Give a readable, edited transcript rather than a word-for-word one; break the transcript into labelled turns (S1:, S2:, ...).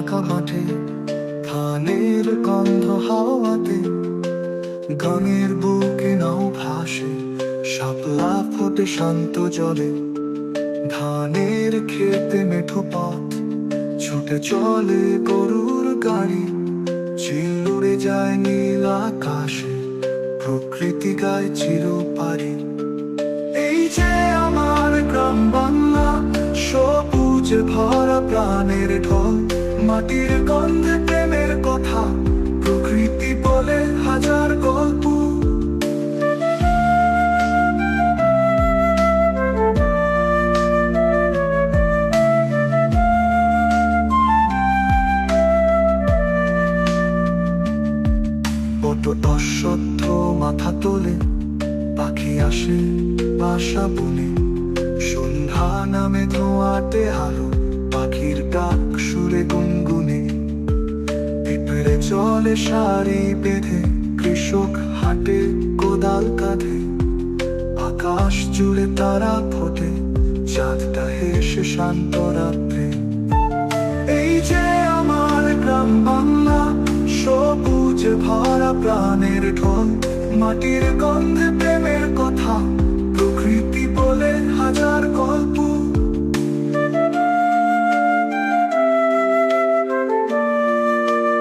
S1: ফাঁকা মাঠে, ধানের গন্ধ হাওয়াতে, গানের বুকে নাও ভাসে, শাপলা ফোটে শান্ত জলে। ধানের খেতে মেঠো পথ, ছুটে চলে গরুর গাড়ি, চিল উড়ে যায় নীল আকাশে, প্রকৃতি গায় চিরপারি। এই যে আমার গ্রাম বাংলা, সবুজে ভরা প্রাণের ঢল, মাটির গন্ধে প্রেমের কথা, প্রকৃতি বলে হাজার গল্প। বট অশ্বত্থ মাথা তোলে, পাখি আসে বাসা বনে, সন্ধ্যা নামে ধোঁয়াতে আলো, পাখির ডাক সুরে গুনগুনে। পিঁপড়ে চলে সারি বেঁধে, কৃষক হাটে কোদাল কাঁধে, আকাশ জুড়ে তারা ফোটে, চাঁদটা হেসে শান্ত রাত্রে। এই যে আমার গ্রাম বাংলা, সবুজে ভরা প্রাণের ঢল, মাটির গন্ধে প্রেমের কথা, প্রকৃতি বলে হাজার